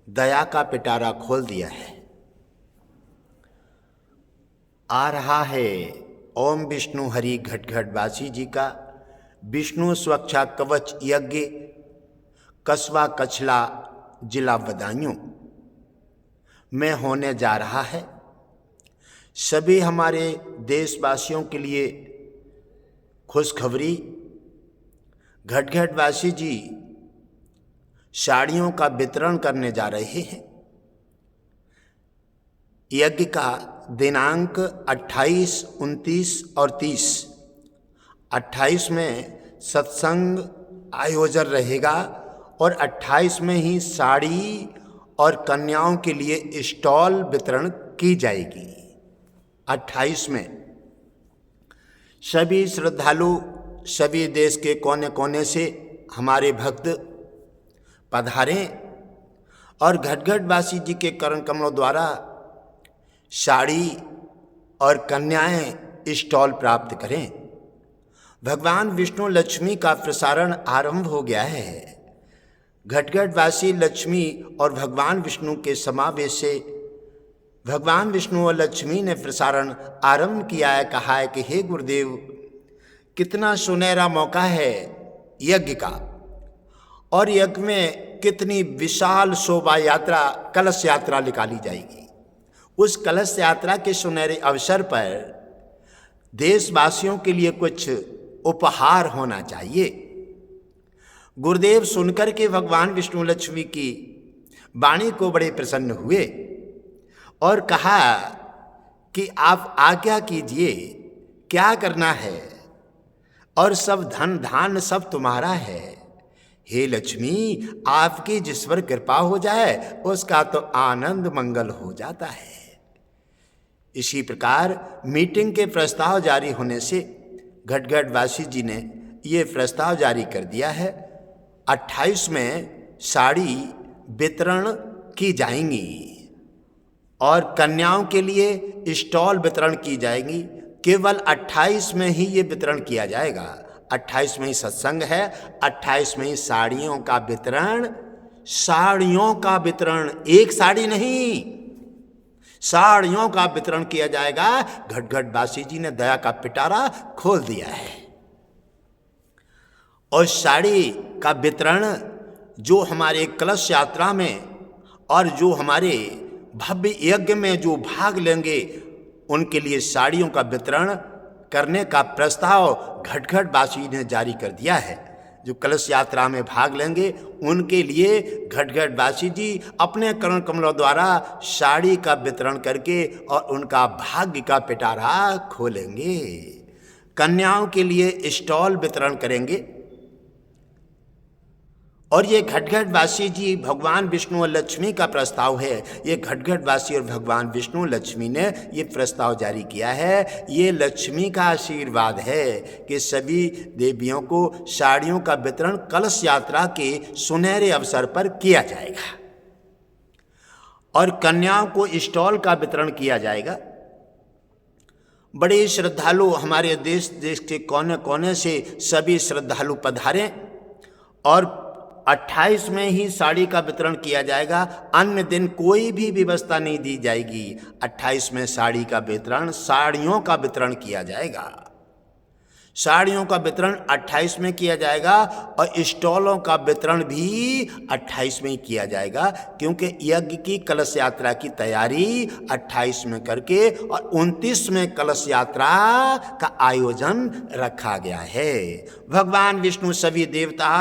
दया का पिटारा खोल दिया है। आ रहा है ओम विष्णु हरि घटघटवासी जी का विष्णु सुरक्षा कवच यज्ञ कस्बा कछला जिला बदायूं में होने जा रहा है। सभी हमारे देशवासियों के लिए खुशखबरी, घटघटवासी जी साड़ियों का वितरण करने जा रहे हैं। यज्ञ का दिनांक 28, 29 और 30। 28 में सत्संग आयोजन रहेगा और 28 में ही साड़ी और कन्याओं के लिए स्टॉल वितरण की जाएगी। 28 में सभी श्रद्धालु सभी देश के कोने कोने से हमारे भक्त पधारें और घटघटवासी जी के करण कमलों द्वारा साड़ी और कन्याएं स्टॉल प्राप्त करें। भगवान विष्णु लक्ष्मी का प्रसारण आरंभ हो गया है। घटघटवासी लक्ष्मी और भगवान विष्णु के समावेश से भगवान विष्णु और लक्ष्मी ने प्रसारण आरंभ किया है। कहा है कि हे गुरुदेव, कितना सुनहरा मौका है यज्ञ का, और यज्ञ में कितनी विशाल शोभा यात्रा कलश यात्रा निकाली जाएगी। उस कलश यात्रा के सुनहरे अवसर पर देशवासियों के लिए कुछ उपहार होना चाहिए। गुरुदेव सुनकर के भगवान विष्णु लक्ष्मी की वाणी को बड़े प्रसन्न हुए और कहा कि आप आज्ञा कीजिए, क्या करना है, और सब धन धान सब तुम्हारा है। हे लक्ष्मी, आपकी जिस पर कृपा हो जाए उसका तो आनंद मंगल हो जाता है। इसी प्रकार मीटिंग के प्रस्ताव जारी होने से घटघटवासी जी ने ये प्रस्ताव जारी कर दिया है। 28 में साड़ी वितरण की जाएंगी और कन्याओं के लिए स्टॉल वितरण की जाएंगी। केवल 28 में ही ये वितरण किया जाएगा। 28 में ही सत्संग है, 28 में ही साड़ियों का वितरण। साड़ियों का वितरण, एक साड़ी नहीं, साड़ियों का वितरण किया जाएगा। घटघटवासी जी ने दया का पिटारा खोल दिया है। और साड़ी का वितरण जो हमारे कलश यात्रा में और जो हमारे भव्य यज्ञ में जो भाग लेंगे उनके लिए साड़ियों का वितरण करने का प्रस्ताव घटघटवासी ने जारी कर दिया है। जो कलश यात्रा में भाग लेंगे उनके लिए घटघटवासी जी अपने करण कमलों द्वारा साड़ी का वितरण करके और उनका भाग्य का पिटारा खोलेंगे। कन्याओं के लिए स्टॉल वितरण करेंगे। और ये घटघटवासी जी भगवान विष्णु और लक्ष्मी का प्रस्ताव है। ये घटघटवासी और भगवान विष्णु लक्ष्मी ने ये प्रस्ताव जारी किया है। ये लक्ष्मी का आशीर्वाद है कि सभी देवियों को साड़ियों का वितरण कलश यात्रा के सुनहरे अवसर पर किया जाएगा और कन्याओं को स्टॉल का वितरण किया जाएगा। बड़े श्रद्धालु हमारे देश के कोने कोने से सभी श्रद्धालु पधारें और 28 में ही साड़ी का वितरण किया जाएगा। अन्य दिन कोई भी व्यवस्था नहीं दी जाएगी। 28 में साड़ी का वितरण, साड़ियों का वितरण किया जाएगा। साड़ियों का वितरण 28 में किया जाएगा और स्टॉलों का वितरण भी 28 में ही किया जाएगा, क्योंकि यज्ञ की कलश यात्रा की तैयारी 28 में करके और 29 में कलश यात्रा का आयोजन रखा गया है। भगवान विष्णु सभी देवता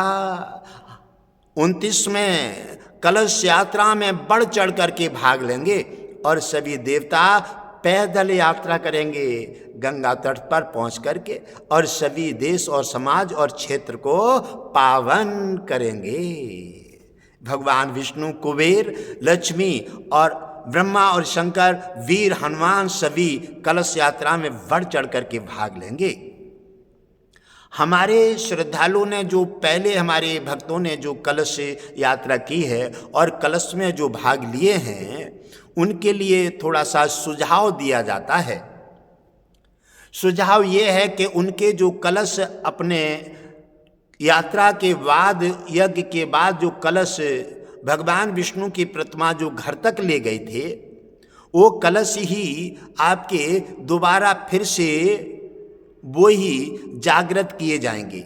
29 में कलश यात्रा में बढ़ चढ़ करके भाग लेंगे और सभी देवता पैदल यात्रा करेंगे गंगा तट पर पहुंच करके और सभी देश और समाज और क्षेत्र को पावन करेंगे। भगवान विष्णु, कुबेर, लक्ष्मी और ब्रह्मा और शंकर, वीर हनुमान सभी कलश यात्रा में बढ़ चढ़ करके भाग लेंगे। हमारे श्रद्धालुओं ने जो पहले हमारे भक्तों ने जो कलश यात्रा की है और कलश में जो भाग लिए हैं उनके लिए थोड़ा सा सुझाव दिया जाता है। सुझाव ये है कि उनके जो कलश अपने यात्रा के बाद, यज्ञ के बाद जो कलश भगवान विष्णु की प्रतिमा जो घर तक ले गए थे, वो कलश ही आपके दोबारा फिर से वो ही जागृत किए जाएंगे।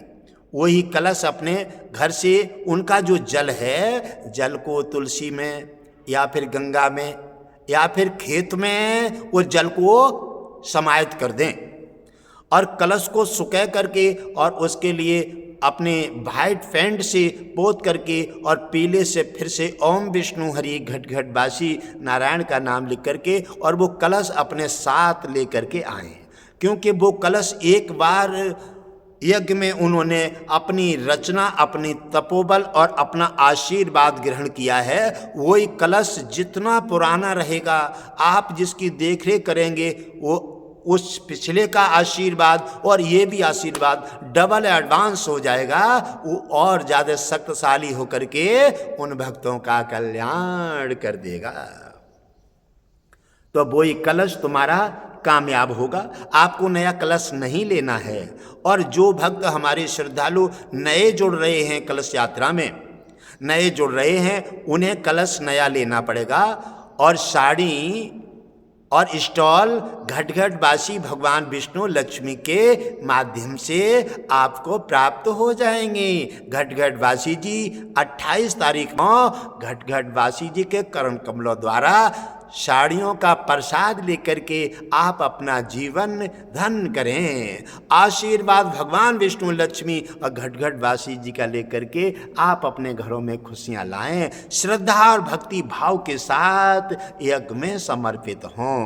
वही कलश अपने घर से उनका जो जल है, जल को तुलसी में या फिर गंगा में या फिर खेत में वो जल को समाहित कर दें और कलश को सुखा करके और उसके लिए अपने वाइट पेंट से पोत करके और पीले से फिर से ओम विष्णु हरि घट घट बासी नारायण का नाम लिख करके और वो कलश अपने साथ ले करके आए। क्योंकि वो कलश एक बार यज्ञ में उन्होंने अपनी रचना, अपनी तपोबल और अपना आशीर्वाद ग्रहण किया है। वही कलश जितना पुराना रहेगा, आप जिसकी देखरेख करेंगे, वो उस पिछले का आशीर्वाद और ये भी आशीर्वाद डबल एडवांस हो जाएगा। वो और ज़्यादा शक्तिशाली होकर के उन भक्तों का कल्याण कर देगा। तो वही कलश तुम्हारा कामयाब होगा। आपको नया कलश नहीं लेना है। और जो भक्त हमारे श्रद्धालु नए जुड़ रहे हैं, कलश यात्रा में नए जुड़ रहे हैं, उन्हें कलश नया लेना पड़ेगा। और साड़ी और स्टॉल घट घट बासी भगवान विष्णु लक्ष्मी के माध्यम से आपको प्राप्त हो जाएंगे। घट घट बासी जी 28 तारीख को घट घट बासी जी के करण कमलों द्वारा साड़ियों का प्रसाद लेकर के आप अपना जीवन धन करें। आशीर्वाद भगवान विष्णु लक्ष्मी और घट घट बासी जी का लेकर के आप अपने घरों में खुशियां लाएं। श्रद्धा और भक्ति भाव के साथ यज्ञ में समर्पित हों।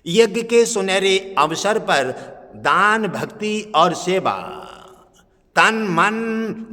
यज्ञ के सुनहरे अवसर पर दान, भक्ति और सेवा, तन मन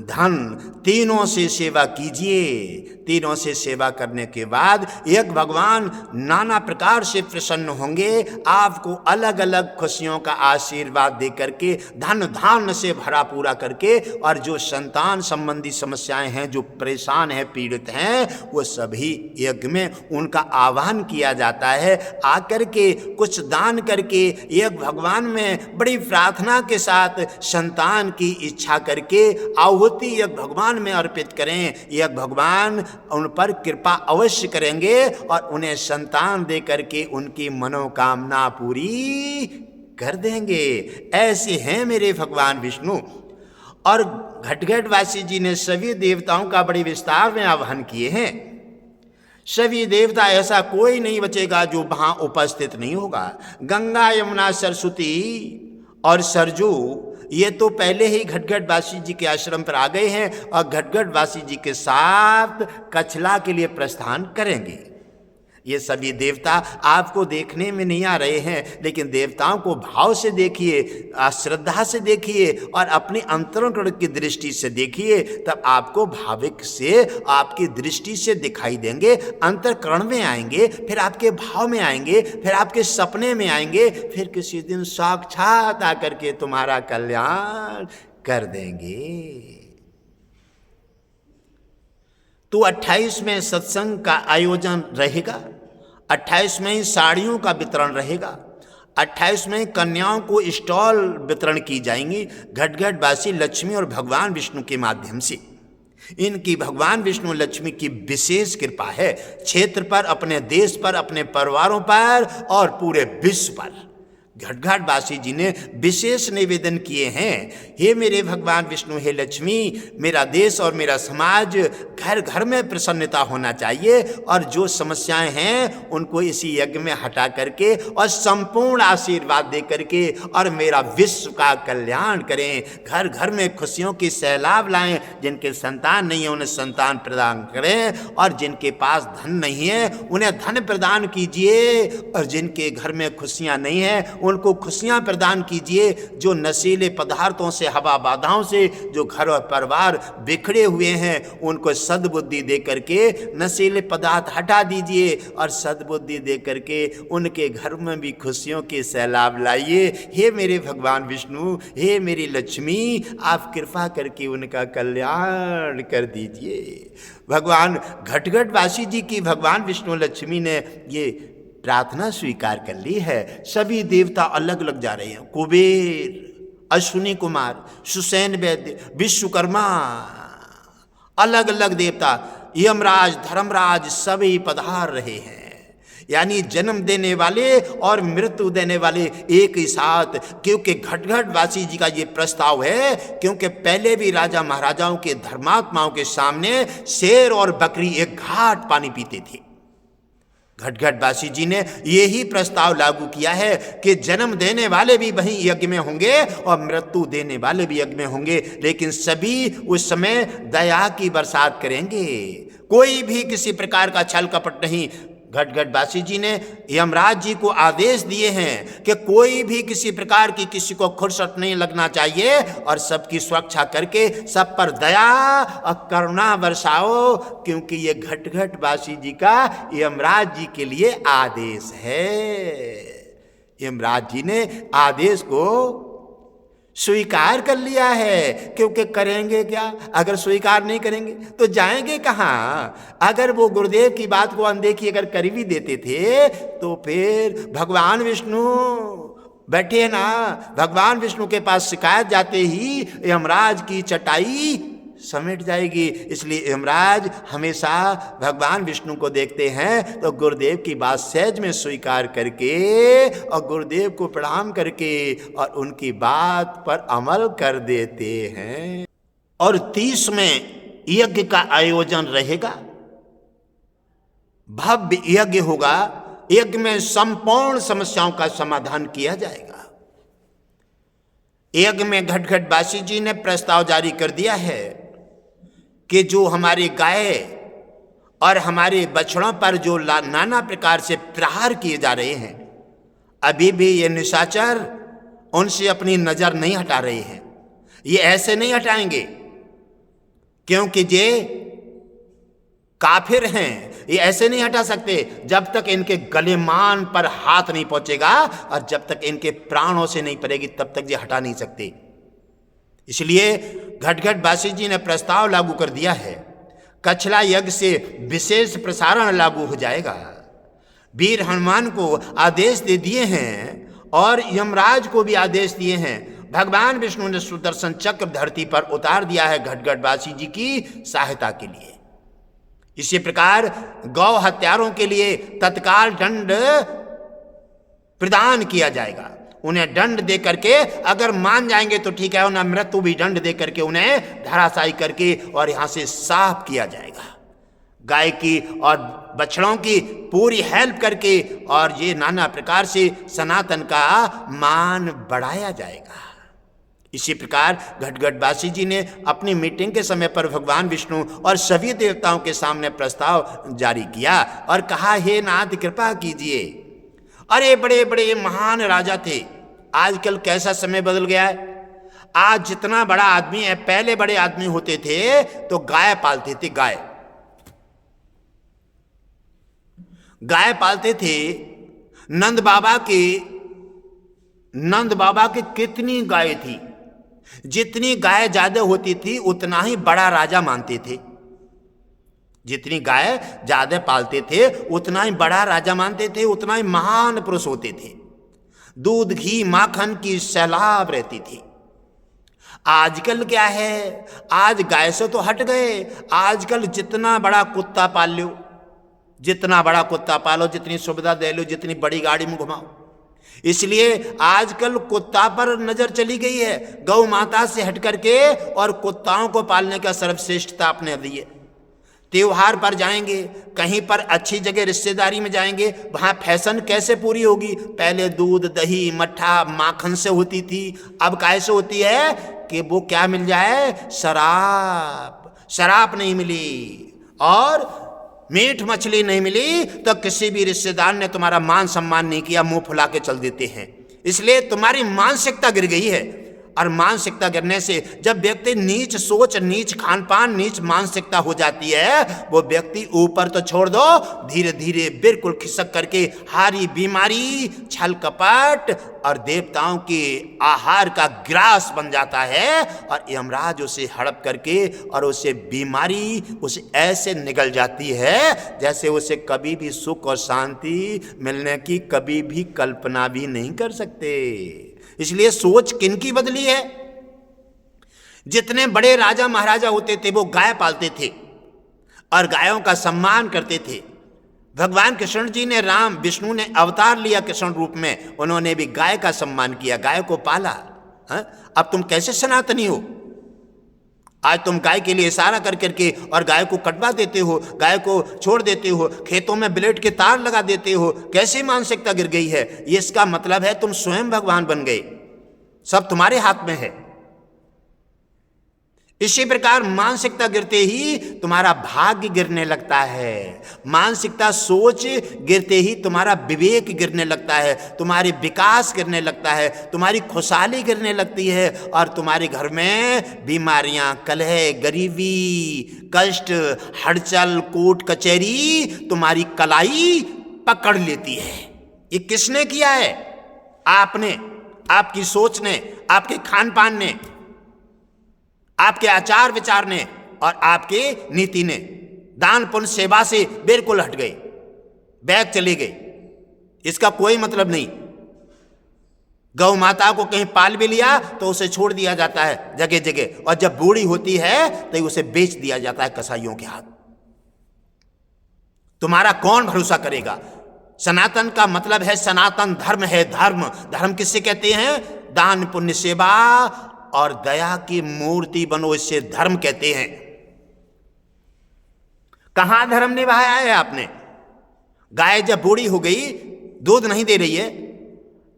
धन तीनों से सेवा कीजिए। तीनों से सेवा करने के बाद एक भगवान नाना प्रकार से प्रसन्न होंगे। आपको अलग अलग खुशियों का आशीर्वाद दे करके, धन धान्य से भरा पूरा करके, और जो संतान संबंधी समस्याएं हैं, जो परेशान हैं, पीड़ित हैं, वो सभी यज्ञ में उनका आह्वान किया जाता है। आकर के कुछ दान करके एक भगवान में बड़ी प्रार्थना के साथ संतान की इच्छा करके आहुति एक भगवान में अर्पित करें। एक भगवान उन पर कृपा अवश्य करेंगे और उन्हें संतान दे करके उनकी मनोकामना पूरी कर देंगे। ऐसे हैं मेरे भगवान विष्णु। और घटघट वासी जी ने सभी देवताओं का बड़े विस्तार में आह्वान किए हैं। सभी देवता, ऐसा कोई नहीं बचेगा जो वहां उपस्थित नहीं होगा। गंगा, यमुना, सरस्वती और सरजू ये तो पहले ही घटघट वासी जी के आश्रम पर आ गए हैं और घटघट वासी जी के साथ कछला के लिए प्रस्थान करेंगे। ये सभी देवता आपको देखने में नहीं आ रहे हैं, लेकिन देवताओं को भाव से देखिए, श्रद्धा से देखिए और अपनी अंतरकरण की दृष्टि से देखिए, तब आपको भाविक से, आपकी दृष्टि से दिखाई देंगे। अंतरकरण में आएंगे, फिर आपके भाव में आएंगे, फिर आपके सपने में आएंगे, फिर किसी दिन साक्षात आकर के तुम्हारा कल्याण कर देंगे। तो 28 में सत्संग का आयोजन रहेगा, 28 में साड़ियों का वितरण रहेगा, 28 में कन्याओं को स्टॉल वितरण की जाएंगी घटघट वासी लक्ष्मी और भगवान विष्णु के माध्यम से। इनकी भगवान विष्णु लक्ष्मी की विशेष कृपा है क्षेत्र पर, अपने देश पर, अपने परिवारों पर और पूरे विश्व पर। घटघट वासी जी ने विशेष निवेदन किए हैं, हे मेरे भगवान विष्णु, हे लक्ष्मी, मेरा देश और मेरा समाज घर घर में प्रसन्नता होना चाहिए और जो समस्याएं हैं उनको इसी यज्ञ में हटा करके और संपूर्ण आशीर्वाद दे करके और मेरा विश्व का कल्याण करें। घर घर में खुशियों की सैलाब लाएं। जिनके संतान नहीं है उन्हें संतान प्रदान करें और जिनके पास धन नहीं है उन्हें धन प्रदान कीजिए और जिनके घर में खुशियां नहीं है उनको खुशियां प्रदान कीजिए। जो नशीले पदार्थों से, हवा बाधाओं से जो घर और परिवार बिखरे हुए हैं उनको सद्बुद्धि दे करके नशीले पदार्थ हटा दीजिए और सद्बुद्धि दे करके उनके घर में भी खुशियों के सैलाब लाइए। हे मेरे भगवान विष्णु, हे मेरी लक्ष्मी, आप कृपा करके उनका कल्याण कर दीजिए। भगवान घटघट वासी जी की भगवान विष्णु लक्ष्मी ने ये प्रार्थना स्वीकार कर ली है। सभी देवता अलग अलग जा रहे हैं। कुबेर, अश्विनी कुमार, सुसैन वैद्य, विश्वकर्मा अलग अलग देवता यमराज, धर्मराज सभी पधार रहे हैं। यानी जन्म देने वाले और मृत्यु देने वाले एक ही साथ। क्योंकि घटघट वासी जी का ये प्रस्ताव है, क्योंकि पहले भी राजा महाराजाओं के धर्मात्माओं के सामने शेर और बकरी एक घाट पानी पीते थे। घटघट वासी जी ने यही प्रस्ताव लागू किया है कि जन्म देने वाले भी वहीं यज्ञ में होंगे और मृत्यु देने वाले भी यज्ञ में होंगे, लेकिन सभी उस समय दया की बरसात करेंगे। कोई भी किसी प्रकार का छल कपट नहीं। घटघट वासी जी ने यमराज जी को आदेश दिए हैं कि कोई भी किसी प्रकार की किसी को खुरसट नहीं लगना चाहिए और सबकी सुरक्षा करके सब पर दया और करुणा बरसाओ, क्योंकि ये घटघट वासी जी का यमराज जी के लिए आदेश है। यमराज जी ने आदेश को स्वीकार कर लिया है, क्योंकि करेंगे क्या? अगर स्वीकार नहीं करेंगे तो जाएंगे कहाँ? अगर वो गुरुदेव की बात को अनदेखी अगर कर भी देते थे तो फिर भगवान विष्णु बैठे ना, भगवान विष्णु के पास शिकायत जाते ही यमराज की चटाई समेट जाएगी। इसलिए यमराज हमेशा भगवान विष्णु को देखते हैं तो गुरुदेव की बात सहज में स्वीकार करके और गुरुदेव को प्रणाम करके और उनकी बात पर अमल कर देते हैं। और 30 में यज्ञ का आयोजन रहेगा, भव्य यज्ञ होगा। यज्ञ में संपूर्ण समस्याओं का समाधान किया जाएगा। यज्ञ में घटघट वासी जी ने प्रस्ताव जारी कर दिया है कि जो हमारे गाय और हमारे बछड़ों पर जो नाना प्रकार से प्रहार किए जा रहे हैं, अभी भी ये निशाचर उनसे अपनी नजर नहीं हटा रहे हैं। ये ऐसे नहीं हटाएंगे क्योंकि ये काफिर हैं। ये ऐसे नहीं हटा सकते जब तक इनके गलेमान पर हाथ नहीं पहुंचेगा और जब तक इनके प्राणों से नहीं पड़ेगी तब तक ये हटा नहीं सकते। इसलिए घटघट वासी जी ने प्रस्ताव लागू कर दिया है, कछला यज्ञ से विशेष प्रसारण लागू हो जाएगा। वीर हनुमान को आदेश दे दिए हैं और यमराज को भी आदेश दिए हैं। भगवान विष्णु ने सुदर्शन चक्र धरती पर उतार दिया है घटघट वासी जी की सहायता के लिए। इसी प्रकार गौ हत्यारों के लिए तत्काल दंड प्रदान किया जाएगा। उन्हें दंड दे करके अगर मान जाएंगे तो ठीक है, उन्हें मृत्यु भी दंड दे करके उन्हें धराशायी करके और यहां से साफ किया जाएगा। गाय की और बछड़ों की पूरी हेल्प करके और ये नाना प्रकार से सनातन का मान बढ़ाया जाएगा। इसी प्रकार घटघट वासी जी ने अपनी मीटिंग के समय पर भगवान विष्णु और सभी देवताओं के सामने प्रस्ताव जारी किया और कहा, हे नाथ कृपा कीजिए। अरे बड़े बड़े महान राजा थे, आजकल कैसा समय बदल गया है। आज जितना बड़ा आदमी है, पहले बड़े आदमी होते थे तो गाय पालते थे, गाय पालते थे। नंद बाबा की कितनी गाय थी, जितनी गाय ज्यादा होती थी उतना ही बड़ा राजा मानते थे। जितनी गाय ज्यादा पालते थे उतना ही बड़ा राजा मानते थे, उतना ही महान पुरुष होते थे। दूध घी माखन की सैलाब रहती थी। आजकल क्या है, आज गाय से तो हट गए। आजकल जितना बड़ा कुत्ता पाल लो, जितना बड़ा कुत्ता पालो, जितनी सुविधा दे लो, जितनी बड़ी गाड़ी में घुमाओ। इसलिए आजकल कुत्ता पर नजर चली गई है, गौ माता से हट करके, और कुत्ताओं को पालने का सर्वश्रेष्ठता अपने दी है। त्योहार पर जाएंगे, कहीं पर अच्छी जगह रिश्तेदारी में जाएंगे, वहाँ फैशन कैसे पूरी होगी। पहले दूध दही मट्ठा माखन से होती थी, अब कैसे होती है कि वो क्या मिल जाए, शराब नहीं मिली और मीठ मछली नहीं मिली तो किसी भी रिश्तेदार ने तुम्हारा मान सम्मान नहीं किया, मुंह फुला के चल देते हैं। इसलिए तुम्हारी मानसिकता गिर गई है। और मानसिकता गिरने से जब व्यक्ति नीच सोच, नीच खान पान, नीच मानसिकता हो जाती है, वो व्यक्ति ऊपर तो छोड़ दो, धीरे धीरे बिल्कुल खिसक करके हारी बीमारी, छल कपट और देवताओं के आहार का ग्रास बन जाता है। और यमराज उसे हड़प करके और उसे बीमारी उसे ऐसे निगल जाती है जैसे उसे कभी भी सुख और शांति मिलने की कभी भी कल्पना भी नहीं कर सकते। इसलिए सोच किनकी बदली है, जितने बड़े राजा महाराजा होते थे वो गाय पालते थे और गायों का सम्मान करते थे। भगवान कृष्ण जी ने, राम विष्णु ने अवतार लिया कृष्ण रूप में, उन्होंने भी गाय का सम्मान किया, गाय को पाला। अब तुम कैसे सनातनी हो? आज तुम गाय के लिए इशारा कर करके और गाय को कटवा देते हो, गाय को छोड़ देते हो, खेतों में ब्लेड के तार लगा देते हो। कैसी मानसिकता गिर गई है? ये इसका मतलब है तुम स्वयं भगवान बन गए, सब तुम्हारे हाथ में है। इसी प्रकार मानसिकता गिरते ही तुम्हारा भाग्य गिरने लगता है, मानसिकता सोच गिरते ही तुम्हारा विवेक गिरने लगता है, तुम्हारी विकास गिरने लगता है, तुम्हारी खुशहाली गिरने लगती है और तुम्हारे घर में बीमारियां, कलह, गरीबी, कष्ट, हड़चल, कोर्ट कचहरी तुम्हारी कलाई पकड़ लेती है। ये किसने किया है? आपने, आपकी सोच ने, आपके खान पान ने, आपके आचार विचार ने और आपके नीति ने। दान पुण्य सेवा से बिल्कुल हट गए, बैग चले गए, इसका कोई मतलब नहीं। गौ माता को कहीं पाल भी लिया तो उसे छोड़ दिया जाता है जगह जगह, और जब बूढ़ी होती है तो उसे बेच दिया जाता है कसाईयों के हाथ। तुम्हारा कौन भरोसा करेगा? सनातन का मतलब है, सनातन धर्म है। धर्म, धर्म किससे कहते हैं? दान पुण्य सेवा और दया की मूर्ति बनो, इससे धर्म कहते हैं। कहां धर्म निभाया है आपने? गाय जब बूढ़ी हो गई, दूध नहीं दे रही है,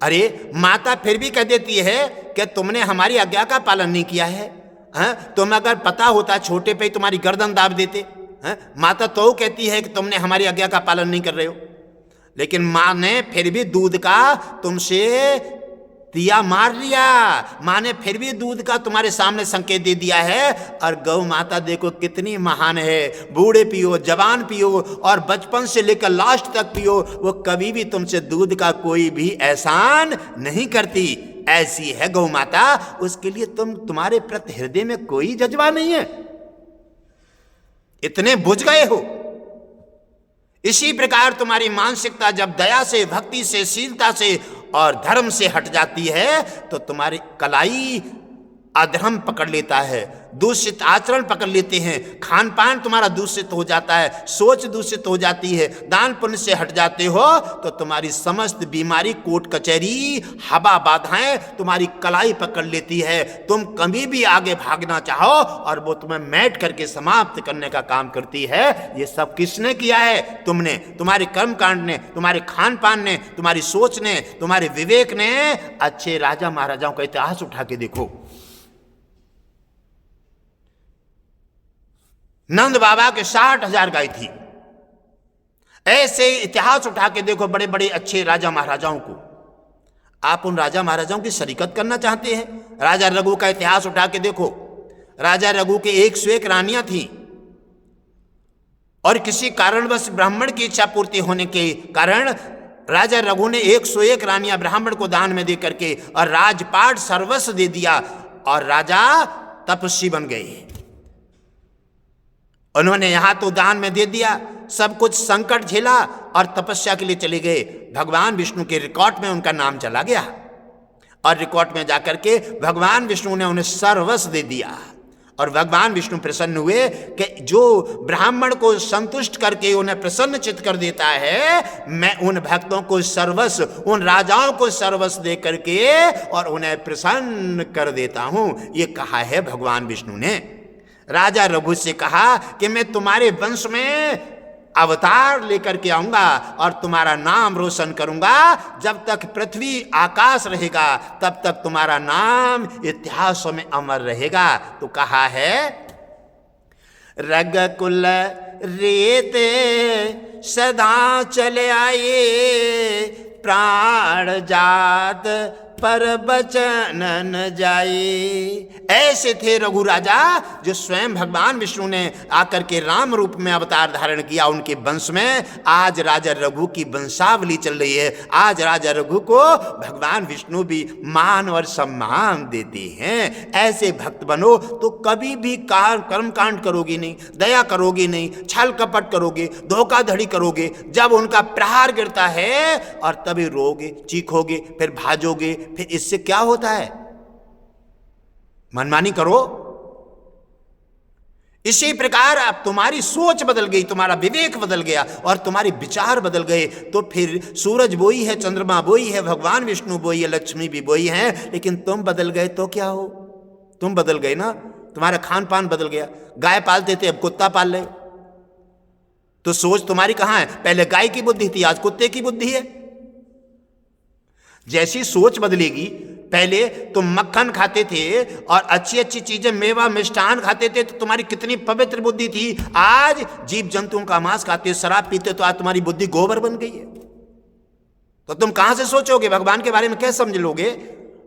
अरे माता फिर भी कह देती है कि तुमने हमारी आज्ञा का पालन नहीं किया है। तुम अगर पता होता छोटे पे तुम्हारी गर्दन दाब देते। माता तो कहती है कि तुमने हमारी आज्ञा का पालन नहीं कर रहे हो, लेकिन मां ने फिर भी दूध का तुमसे दिया मार लिया। मां ने फिर भी दूध का तुम्हारे सामने संकेत दे दिया है। और गौ माता देखो कितनी महान है। बूढ़े पियो, जवान पियो और बचपन से लेकर लास्ट तक पियो, वो कभी भी तुमसे दूध का कोई भी एहसान नहीं करती। ऐसी है गौ माता, उसके लिए तुम्हारे प्रति हृदय में कोई जज्बा नहीं है, इतने बुझ गए हो। इसी प्रकार तुम्हारी मानसिकता जब दया से, भक्ति से, शीलता से और धर्म से हट जाती है तो तुम्हारी कलाई अधर्म पकड़ लेता है, दूषित आचरण पकड़ लेते हैं, खान पान तुम्हारा दूषित हो जाता है, सोच दूषित हो जाती है, दान पुण्य से हट जाते हो तो तुम्हारी समस्त बीमारी, कोर्ट कचहरी, हवा बाधाएं तुम्हारी कलाई पकड़ लेती है। तुम कभी भी आगे भागना चाहो और वो तुम्हें मैट करके समाप्त करने का काम करती है। ये सब किसने किया है? तुमने, तुम्हारे कर्म कांड ने, तुम्हारे खान पान ने, तुम्हारी सोच ने, तुम्हारे विवेक ने। अच्छे राजा महाराजाओं का इतिहास उठा के देखो। नंद बाबा के 60,000 गाय थी। ऐसे इतिहास उठा के देखो बड़े बड़े अच्छे राजा महाराजाओं को। आप उन राजा महाराजाओं की शरीकत करना चाहते हैं? राजा रघु का इतिहास उठा के देखो। राजा रघु के 101 रानियां थीं और किसी कारणवश ब्राह्मण की इच्छा पूर्ति होने के कारण राजा रघु ने 101 रानियां ब्राह्मण को दान में दे करके और राजपाट सर्वस्व दे दिया और राजा तपस्वी बन गए। उन्होंने यहां तो दान में दे दिया, सब कुछ संकट झेला और तपस्या के लिए चले गए। भगवान विष्णु के रिकॉर्ड में उनका नाम चला गया और रिकॉर्ड में जाकर के भगवान विष्णु ने उन्हें सर्वस्व दे दिया। और भगवान विष्णु प्रसन्न हुए कि जो ब्राह्मण को संतुष्ट करके उन्हें प्रसन्न चित्त कर देता है, मैं उन भक्तों को सर्वस्व, उन राजाओं को सर्वस्व दे करके और उन्हें प्रसन्न कर देता हूं। ये कहा है भगवान विष्णु ने। राजा रघु से कहा कि मैं तुम्हारे वंश में अवतार लेकर के आऊंगा और तुम्हारा नाम रोशन करूंगा। जब तक पृथ्वी आकाश रहेगा तब तक तुम्हारा नाम इतिहासों में अमर रहेगा। तो कहा है, रघुकुल रेते सदा चले आए, प्राण जात पर बचन न जाए। ऐसे थे रघु राजा जो स्वयं भगवान विष्णु ने आकर के राम रूप में अवतार धारण किया। उनके वंश में आज राजा रघु की वंशावली चल रही है। आज राजा रघु को भगवान विष्णु भी मान और सम्मान देते हैं। ऐसे भक्त बनो तो कभी भी कर्म कांड करोगे नहीं, दया करोगे नहीं, छल कपट करोगे, धोखाधड़ी करोगे। जब उनका प्रहार गिरता है और तभी रोगे, चीखोगे, फिर भाजोगे, फिर इससे क्या होता है? मनमानी करो इसी प्रकार अब तुम्हारी सोच बदल गई, तुम्हारा विवेक बदल गया और तुम्हारे विचार बदल गए, तो फिर सूरज वही है, चंद्रमा वही है, भगवान विष्णु वही है, लक्ष्मी भी वही है, लेकिन तुम बदल गए तो क्या हो? तुम बदल गए ना, तुम्हारा खान पान बदल गया। गाय पालते थे, अब कुत्ता पाल रहे, तो सोच तुम्हारी कहां है? पहले गाय की बुद्धि थी, आज कुत्ते की बुद्धि है। जैसी सोच बदलेगी, पहले तुम मक्खन खाते थे और अच्छी अच्छी चीजें, मेवा मिष्ठान खाते थे, तो तुम्हारी कितनी पवित्र बुद्धि थी। आज जीव जंतुओं का मांस खाते, शराब पीते, तो आज तुम्हारी बुद्धि गोबर बन गई है। तो तुम कहां से सोचोगे? भगवान के बारे में कैसे समझ लोगे?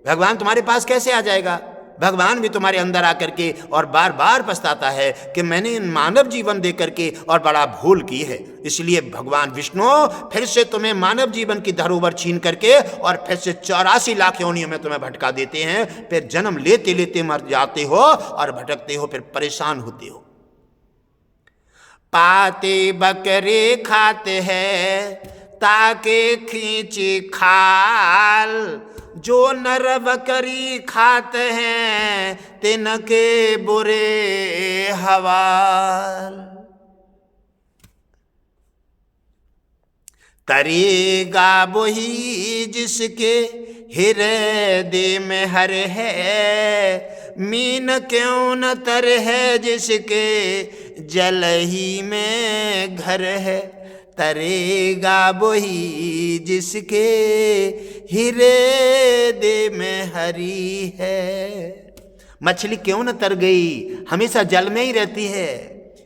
भगवान तुम्हारे पास कैसे आ जाएगा? भगवान भी तुम्हारे अंदर आकर के और बार बार पछताता है कि मैंने मानव जीवन दे करके और बड़ा भूल की है। इसलिए भगवान विष्णु फिर से तुम्हें मानव जीवन की धरोहर छीन करके और फिर से 84 लाख योनियों में तुम्हें भटका देते हैं। फिर जन्म लेते लेते मर जाते हो और भटकते हो, फिर परेशान होते हो। पाते बकरे खाते हैं ताके खींची खाल, जो नर बकरी खाते हैं तिनके बुरे हवाल। तरेगा वही जिसके हृदय में हर है, मीन क्यों न तर है जिसके जल ही में घर है। तरेगा वही जिसके हृदय में हरी है। मछली क्यों न तर गई, हमेशा जल में ही रहती है,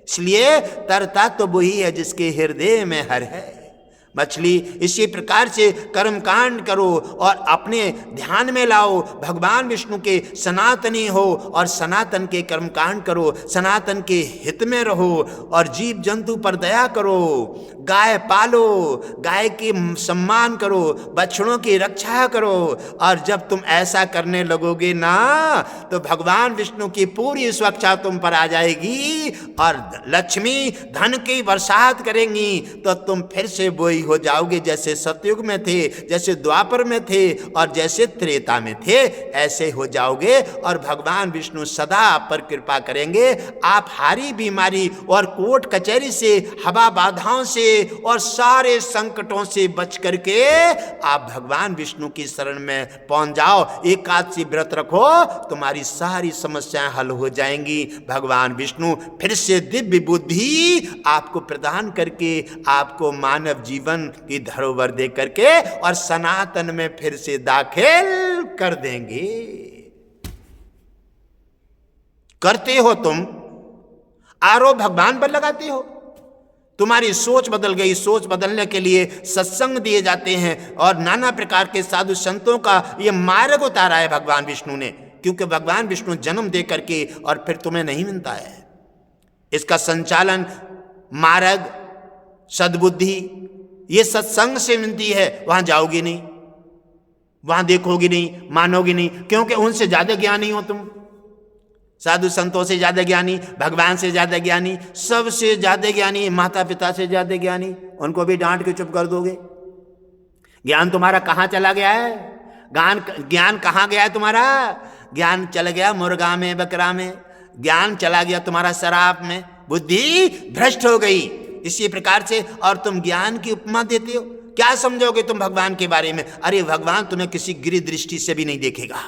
इसलिए तरता तो वही है जिसके हृदय में हर है। मछली इसी प्रकार से कर्म कांड करो और अपने ध्यान में लाओ, भगवान विष्णु के सनातनी हो और सनातन के कर्म कांड करो, सनातन के हित में रहो और जीव जंतु पर दया करो। गाय पालो, गाय की सम्मान करो, बछड़ों की रक्षा करो, और जब तुम ऐसा करने लगोगे ना, तो भगवान विष्णु की पूरी सुरक्षा तुम पर आ जाएगी और लक्ष्मी धन की बरसात करेंगी। तो तुम फिर से वही हो जाओगे जैसे सतयुग में थे, जैसे द्वापर में थे और जैसे त्रेता में थे, ऐसे हो जाओगे और भगवान विष्णु सदा आप पर कृपा करेंगे। आप हारी बीमारी और कोर्ट कचहरी से, हवा बाधाओं से और सारे संकटों से बच करके आप भगवान विष्णु की शरण में पहुंच जाओ। एकादशी व्रत रखो, तुम्हारी सारी समस्याएं हल हो जाएंगी। भगवान विष्णु फिर से दिव्य बुद्धि आपको प्रदान करके आपको मानव जीवन की धरोहर दे करके और सनातन में फिर से दाखिल कर देंगे। करते हो तुम, आरोप भगवान पर लगाते हो। तुम्हारी सोच बदल गई। सोच बदलने के लिए सत्संग दिए जाते हैं और नाना प्रकार के साधु संतों का यह मार्ग उतारा है भगवान विष्णु ने, क्योंकि भगवान विष्णु जन्म दे करके और फिर तुम्हें नहीं मिलता है। इसका संचालन, मार्ग, सद्बुद्धि ये सत्संग से मिलती है। वहां जाओगी नहीं, वहां देखोगी नहीं, मानोगी नहीं, क्योंकि उनसे ज्यादा ज्ञानी हो तुम। साधु संतों से ज्यादा ज्ञानी, भगवान से ज्यादा ज्ञानी, सबसे ज्यादा ज्ञानी, माता पिता से ज्यादा ज्ञानी, उनको भी डांट के चुप कर दोगे। ज्ञान तुम्हारा कहां चला गया है? ज्ञान कहां गया है तुम्हारा? ज्ञान चला गया मुर्गा में, बकरा में। ज्ञान चला गया तुम्हारा शराब में। बुद्धि भ्रष्ट हो गई। इसी प्रकार से और तुम ज्ञान की उपमा देते हो। क्या समझोगे तुम भगवान के बारे में? अरे भगवान तुम्हें किसी गिरी दृष्टि से भी नहीं देखेगा,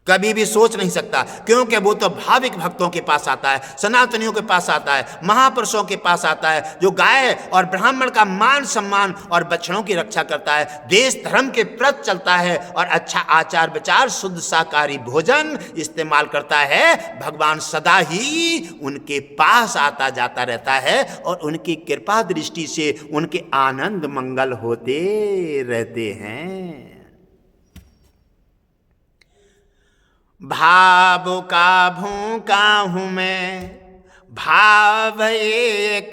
कभी भी सोच नहीं सकता, क्योंकि वो तो भाविक भक्तों के पास आता है, सनातनियों के पास आता है, महापुरुषों के पास आता है, जो गाय और ब्राह्मण का मान सम्मान और बछड़ों की रक्षा करता है, देश धर्म के प्रति चलता है और अच्छा आचार विचार, शुद्ध शाकाहारी भोजन इस्तेमाल करता है। भगवान सदा ही उनके पास आता जाता रहता है और उनकी कृपा दृष्टि से उनके आनंद मंगल होते रहते हैं। भाव का भूखा हूं मैं, भाव एक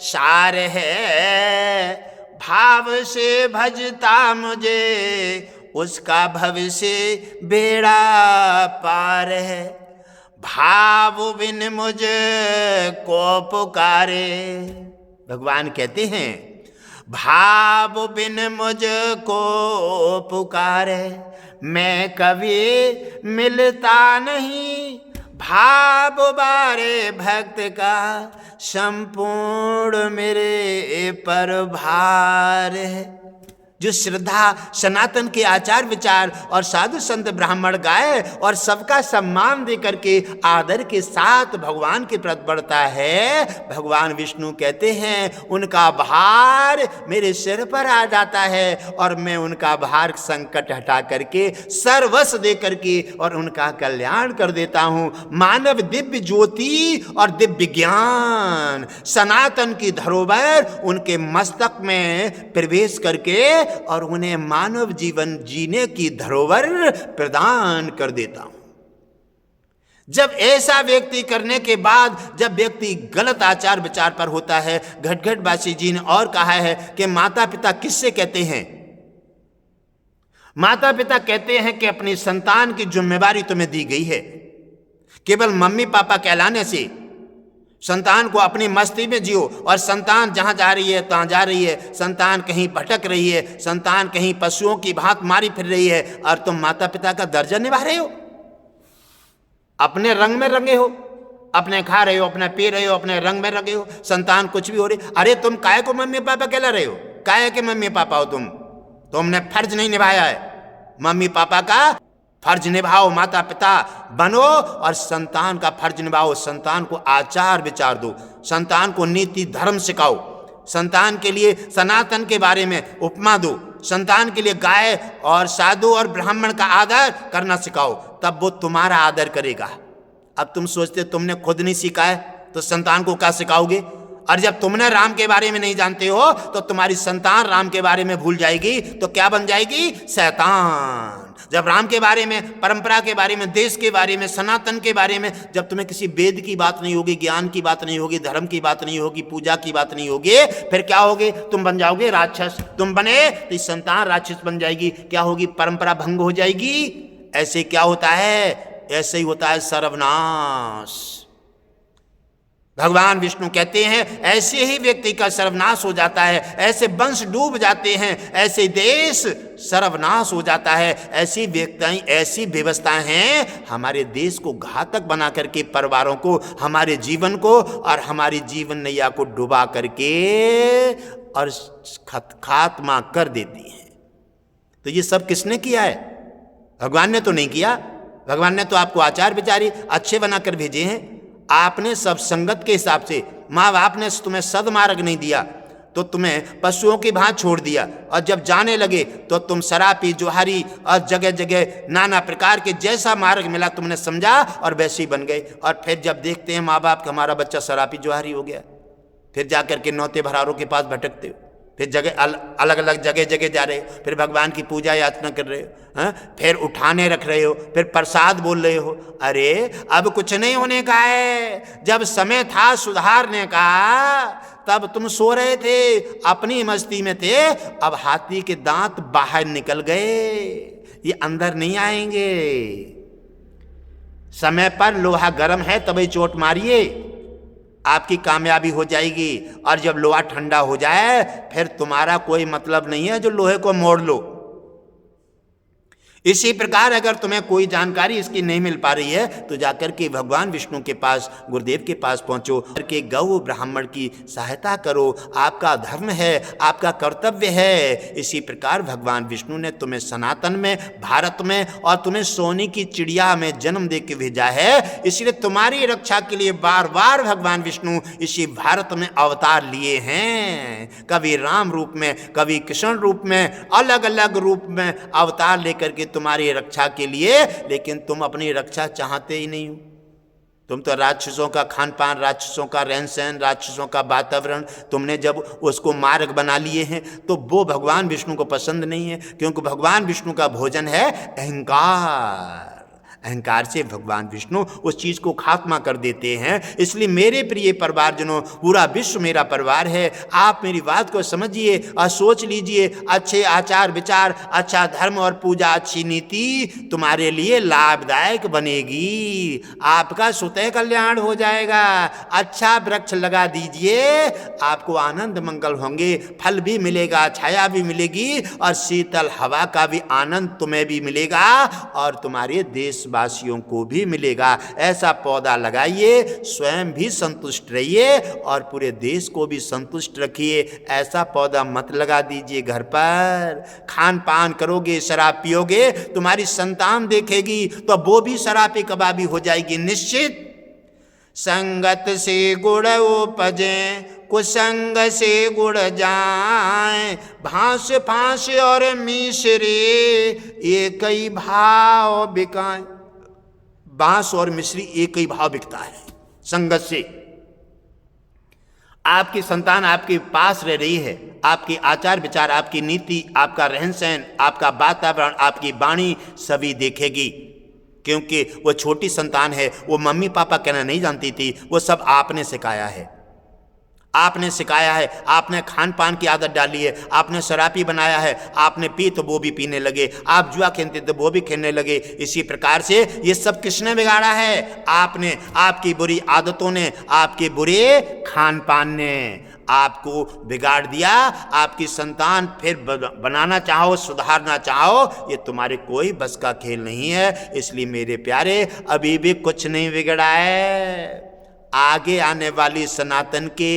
सार है, भाव से भजता मुझे उसका भविष्य बेड़ा पार है। भाव बिन मुझ को पुकारे, भगवान कहते हैं भाव बिन मुझ को पुकारे, मैं कभी मिलता नहीं, भाव बारे भक्त का संपूर्ण मेरे पर भार है। जो श्रद्धा सनातन के आचार विचार और साधु संत ब्राह्मण गाय और सबका सम्मान दे करके आदर के साथ भगवान के प्रति बढ़ता है, भगवान विष्णु कहते हैं उनका भार मेरे सिर पर आ जाता है और मैं उनका भार संकट हटा करके सर्वस्व दे करके और उनका कल्याण कर देता हूं। मानव दिव्य ज्योति और दिव्य ज्ञान सनातन की धरोहर उनके मस्तक में प्रवेश करके और उन्हें मानव जीवन जीने की धरोहर प्रदान कर देता हूं। जब ऐसा व्यक्ति करने के बाद जब व्यक्ति गलत आचार विचार पर होता है, घटघट बासी जी ने और कहा है कि माता पिता किससे कहते हैं? माता पिता कहते हैं कि अपनी संतान की जिम्मेवारी तुम्हें दी गई है। केवल मम्मी पापा कहलाने से संतान को अपनी मस्ती में जियो और संतान जहां जा रही है तहां जा रही है, संतान कहीं भटक रही है, संतान कहीं पशुओं की भांति मारी फिर रही है और तुम माता पिता का दर्जा निभा रहे हो, अपने रंग में रंगे हो, अपने खा रहे हो, अपने पी रहे हो, अपने रंग में रंगे हो, संतान कुछ भी हो रही। अरे तुम काहे को मम्मी पापा कहला रहे हो? काहे के मम्मी पापा हो तुमने फर्ज नहीं निभाया है। मम्मी पापा का फर्ज निभाओ, माता पिता बनो और संतान का फर्ज निभाओ। संतान को आचार विचार दो, संतान को नीति धर्म सिखाओ, संतान के लिए सनातन के बारे में उपमा दो, संतान के लिए गाय और साधु और ब्राह्मण का आदर करना सिखाओ, तब वो तुम्हारा आदर करेगा। अब तुम सोचते तुमने खुद नहीं सीखा है तो संतान को क्या सिखाओगे? और जब तुमने राम के बारे में नहीं जानते हो तो तुम्हारी संतान राम के बारे में भूल जाएगी तो क्या बन जाएगी? शैतान। जब राम के बारे में, परंपरा के बारे में, देश के बारे में, सनातन के बारे में जब तुम्हें किसी वेद की बात नहीं होगी, ज्ञान की बात नहीं होगी, धर्म की बात नहीं होगी, पूजा की बात नहीं होगी, फिर क्या होगे? तुम बन जाओगे राक्षस। तुम बने तो संतान राक्षस बन जाएगी। क्या होगी? परंपरा भंग हो जाएगी। ऐसे क्या होता है? ऐसे ही होता है सर्वनाश। भगवान विष्णु कहते हैं ऐसे ही व्यक्ति का सर्वनाश हो जाता है, ऐसे वंश डूब जाते हैं, ऐसे देश सर्वनाश हो जाता है। ऐसी व्यक्ति, ऐसी व्यवस्थाएं हैं हमारे देश को घातक बना करके, परिवारों को, हमारे जीवन को और हमारी जीवन नैया को डुबा करके और खात्मा कर देती हैं। तो ये सब किसने किया है? भगवान ने तो नहीं किया। भगवान ने तो आपको आचार विचारी अच्छे बनाकर भेजे हैं। आपने सब संगत के हिसाब से, माँ बाप ने तुम्हें सदमार्ग नहीं दिया तो तुम्हें पशुओं की भांति छोड़ दिया और जब जाने लगे तो तुम शराबी, जोहारी और जगह जगह नाना प्रकार के जैसा मार्ग मिला तुमने समझा और वैसे ही बन गए। और फिर जब देखते हैं माँ बाप का हमारा बच्चा शराबी जोहारी हो गया, फिर जाकर के नौते भरारों के पास भटकते हो, फिर जगह अलग अलग जगह जगह जा रहे हो, फिर भगवान की पूजा याचना कर रहे हो, फिर उठाने रख रहे हो, फिर प्रसाद बोल रहे हो। अरे अब कुछ नहीं होने का है। जब समय था सुधारने का तब तुम सो रहे थे, अपनी मस्ती में थे। अब हाथी के दांत बाहर निकल गए, ये अंदर नहीं आएंगे। समय पर लोहा गर्म है तभी चोट मारिए, आपकी कामयाबी हो जाएगी। और जब लोहा ठंडा हो जाए फिर तुम्हारा कोई मतलब नहीं है जो लोहे को मोड़ लो। इसी प्रकार अगर तुम्हें कोई जानकारी इसकी नहीं मिल पा रही है तो जाकर के भगवान विष्णु के पास, गुरुदेव के पास पहुंचो, करके गौ ब्राह्मण की सहायता करो। आपका धर्म है, आपका कर्तव्य है। इसी प्रकार भगवान विष्णु ने तुम्हें सनातन में, भारत में और तुम्हें सोने की चिड़िया में जन्म दे के भेजा है। इसलिए तुम्हारी रक्षा के लिए बार बार भगवान विष्णु इसी भारत में अवतार लिए हैं। कभी राम रूप में, कभी कृष्ण रूप में, अलग अलग रूप में अवतार लेकर के तुम्हारी रक्षा के लिए। लेकिन तुम अपनी रक्षा चाहते ही नहीं हो। तुम तो राक्षसों का खान पान, राक्षसों का रहन सहन, राक्षसों का वातावरण, तुमने जब उसको मार्ग बना लिए हैं तो वो भगवान विष्णु को पसंद नहीं है। क्योंकि भगवान विष्णु का भोजन है अहंकार। अहंकार से भगवान विष्णु उस चीज को खात्मा कर देते हैं। इसलिए मेरे प्रिय परिवारजनों, पूरा विश्व मेरा परिवार है। आप मेरी बात को समझिए और सोच लीजिए। अच्छे आचार विचार, अच्छा धर्म और पूजा, अच्छी नीति तुम्हारे लिए लाभदायक बनेगी। आपका स्वतः कल्याण हो जाएगा। अच्छा वृक्ष लगा दीजिए, आपको आनंद मंगल होंगे। फल भी मिलेगा, छाया भी मिलेगी और शीतल हवा का भी आनंद तुम्हें भी मिलेगा और तुम्हारे देश देशवासियों को भी मिलेगा। ऐसा पौधा लगाइए, स्वयं भी संतुष्ट रहिए और पूरे देश को भी संतुष्ट रखिए। ऐसा पौधा मत लगा दीजिए घर पर। खान पान करोगे, शराब पियोगे, तुम्हारी संतान देखेगी तो वो भी शराबी कबाबी हो जाएगी निश्चित। संगत से गुण उपजे, कुसंग से गुण जाए, भांस फांस और मिश्री एक ही भाव बिकाए। बांस और मिश्री एक ही भाव बिकता है संगत से। आपकी संतान आपके पास रह रही है, आपके आचार विचार, आपकी नीति, आपका रहन सहन, आपका वातावरण, आपकी वाणी सभी देखेगी। क्योंकि वो छोटी संतान है, वो मम्मी पापा कहना नहीं जानती थी, वो सब आपने सिखाया है। आपने सिखाया है, आपने खान पान की आदत डाली है, आपने शराबी बनाया है, आपने पी तो वो भी पीने लगे, आप जुआ खेलते तो वो भी खेलने लगे। इसी प्रकार से ये सब किसने बिगाड़ा है? आपने। आपकी बुरी आदतों ने, आपके बुरे खान पान ने आपको बिगाड़ दिया। आपकी संतान फिर बनाना चाहो, सुधारना चाहो, ये तुम्हारे कोई बस का खेल नहीं है। इसलिए मेरे प्यारे, अभी भी कुछ नहीं बिगड़ा है। आगे आने वाली सनातन के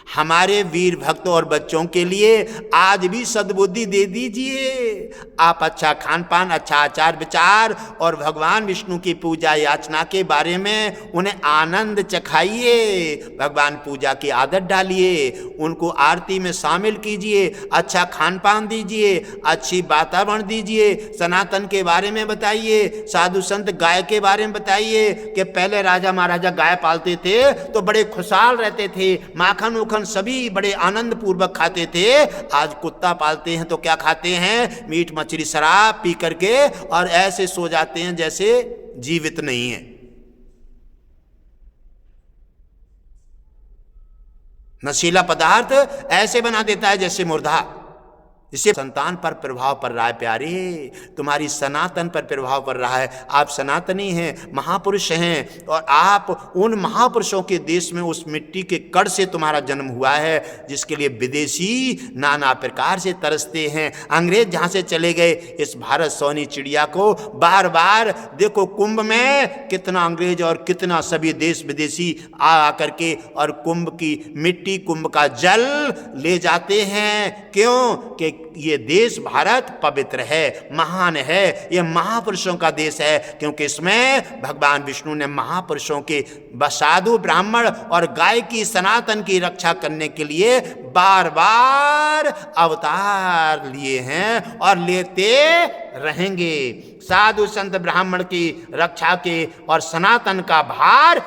हमारे वीर भक्तों और बच्चों के लिए आज भी सद्बुद्धि दे दीजिए। आप अच्छा खान पान, अच्छा आचार विचार और भगवान विष्णु की पूजा याचना के बारे में उन्हें आनंद चखाइए। भगवान पूजा की आदत डालिए, उनको आरती में शामिल कीजिए, अच्छा खान पान दीजिए, अच्छी वातावरण दीजिए, सनातन के बारे में बताइए, साधु संत गाय के बारे में बताइए कि पहले राजा महाराजा गाय पालते थे तो बड़े खुशहाल रहते थे, माखन उखन सभी बड़े आनंद पूर्वक खाते थे। आज कुत्ता पालते हैं तो क्या खाते हैं? मीट मछली शराब पी करके और ऐसे सो जाते हैं जैसे जीवित नहीं है। नशीला पदार्थ ऐसे बना देता है जैसे मुर्दा। इससे संतान पर प्रभाव पड़ रहा है प्यारे, तुम्हारी सनातन पर प्रभाव पड़ रहा है। आप सनातनी हैं, महापुरुष हैं, और आप उन महापुरुषों के देश में उस मिट्टी के कण से तुम्हारा जन्म हुआ है जिसके लिए विदेशी नाना प्रकार से तरसते हैं। अंग्रेज जहाँ से चले गए, इस भारत सोनी चिड़िया को बार बार देखो, कुंभ में कितना अंग्रेज और कितना सभी देश विदेशी आ करके और कुंभ की मिट्टी, कुंभ का जल ले जाते हैं। क्यों? कि ये देश भारत पवित्र है, महान है, ये महापुरुषों का देश है। क्योंकि इसमें भगवान विष्णु ने महापुरुषों के साधु ब्राह्मण और गाय की सनातन की रक्षा करने के लिए बार बार अवतार लिए हैं और लेते रहेंगे। साधु संत ब्राह्मण की रक्षा के और सनातन का भार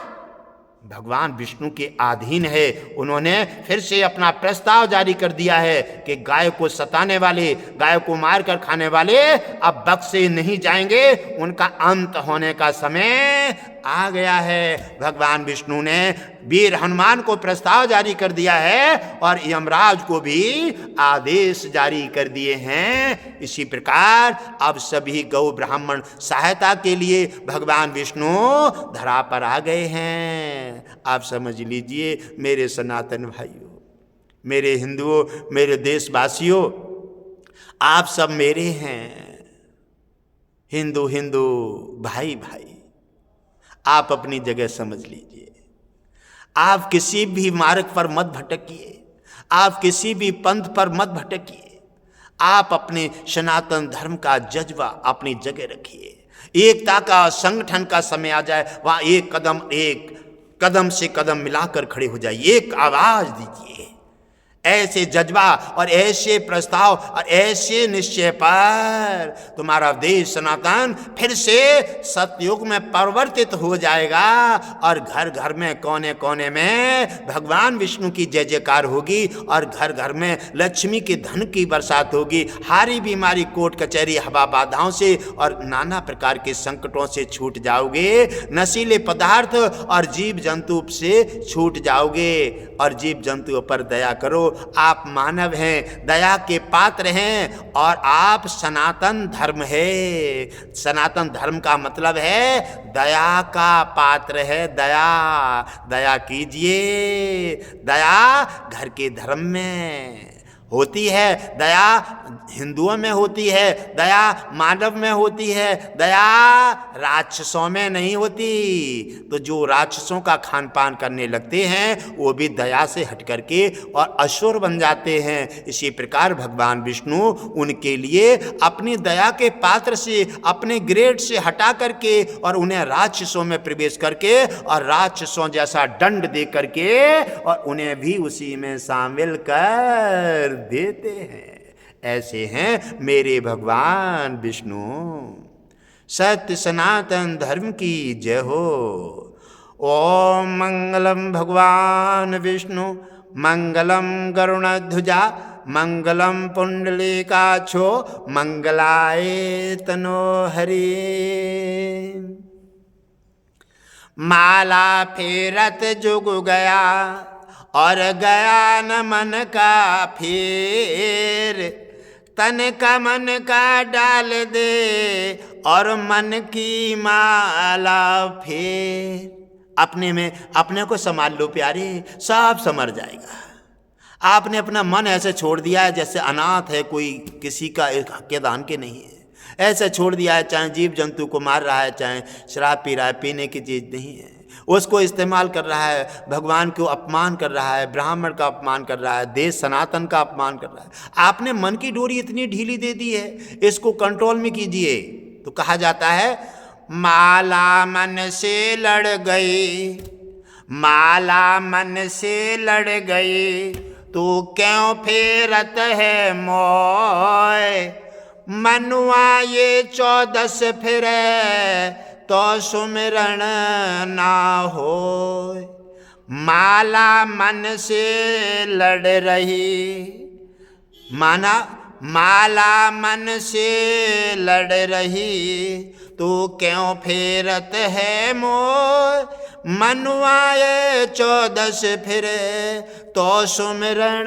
भगवान विष्णु के अधीन है। उन्होंने फिर से अपना प्रस्ताव जारी कर दिया है कि गाय को सताने वाले, गाय को मार कर खाने वाले अब बख्शे नहीं जाएंगे, उनका अंत होने का समय आ गया है। भगवान विष्णु ने वीर हनुमान को प्रस्ताव जारी कर दिया है और यमराज को भी आदेश जारी कर दिए हैं। इसी प्रकार अब सभी गौ ब्राह्मण सहायता के लिए भगवान विष्णु धरा पर आ गए हैं। आप समझ लीजिए मेरे सनातन भाइयों, मेरे हिंदुओं, मेरे देशवासियों, आप सब मेरे हैं। हिंदू हिंदू, भाई भाई, आप अपनी जगह समझ लीजिए। आप किसी भी मार्ग पर मत भटकिए, आप किसी भी पंथ पर मत भटकिए। आप अपने सनातन धर्म का जज्बा अपनी जगह रखिए। एकता का, संगठन का समय आ जाए, वहां एक कदम से कदम मिलाकर खड़े हो जाइए, एक आवाज दीजिए। ऐसे जज्बा और ऐसे प्रस्ताव और ऐसे निश्चय पर तुम्हारा देश सनातन फिर से सतयुग में परिवर्तित हो जाएगा और घर घर में, कोने कोने में भगवान विष्णु की जय जयकार होगी और घर घर में लक्ष्मी के धन की बरसात होगी। हारी बीमारी, कोर्ट कचहरी, हवा बाधाओं से और नाना प्रकार के संकटों से छूट जाओगे। नशीले पदार्थ और जीव जंतु से छूट जाओगे और जीव जंतुओं पर दया करो। आप मानव हैं, दया के पात्र हैं और आप सनातन धर्म है। सनातन धर्म का मतलब है दया का पात्र है। दया कीजिए। दया घर के धर्म में होती है दया, हिंदुओं में होती है दया, मानव में होती है दया, राक्षसों में नहीं होती। तो जो राक्षसों का खान पान करने लगते हैं वो भी दया से हट करके और असुर बन जाते हैं। इसी प्रकार भगवान विष्णु उनके लिए अपनी दया के पात्र से, अपने ग्रेड से हटा करके और उन्हें राक्षसों में प्रवेश करके और राक्षसों जैसा दंड दे करके और उन्हें भी उसी में शामिल कर देते हैं। ऐसे हैं मेरे भगवान विष्णु। सत्य सनातन धर्म की जय हो। ओम मंगलम भगवान विष्णु, मंगलम गरुणध्वजा, मंगलम पुंडलीकाक्षो, मंगलाय तनो हरि। माला फेरत जुग गया और गया न मन का फेर, तन का मन का डाल दे और मन की माला फेर। अपने में अपने को संभाल लो प्यारे, सब समझ जाएगा। आपने अपना मन ऐसे छोड़ दिया है जैसे अनाथ है, कोई किसी का हक दान के नहीं है, ऐसे छोड़ दिया है। चाहे जीव जंतु को मार रहा है, चाहे शराब पी रहा है, पीने की चीज़ नहीं है, उसको इस्तेमाल कर रहा है, भगवान को अपमान कर रहा है, ब्राह्मण का अपमान कर रहा है, देश सनातन का अपमान कर रहा है। आपने मन की डोरी इतनी ढीली दे दी है, इसको कंट्रोल में कीजिए। तो कहा जाता है माला मन से लड़ गई, माला मन से लड़ गई, तो क्यों फेरत है मोय, मनुआ ये 14 फिरे तो सुमिरन ना हो। माला मन से लड़ रही, माना माला मन से लड़ रही, तो क्यों फेरत है मोय, मनुआए 14 फिरे तो सुमिरन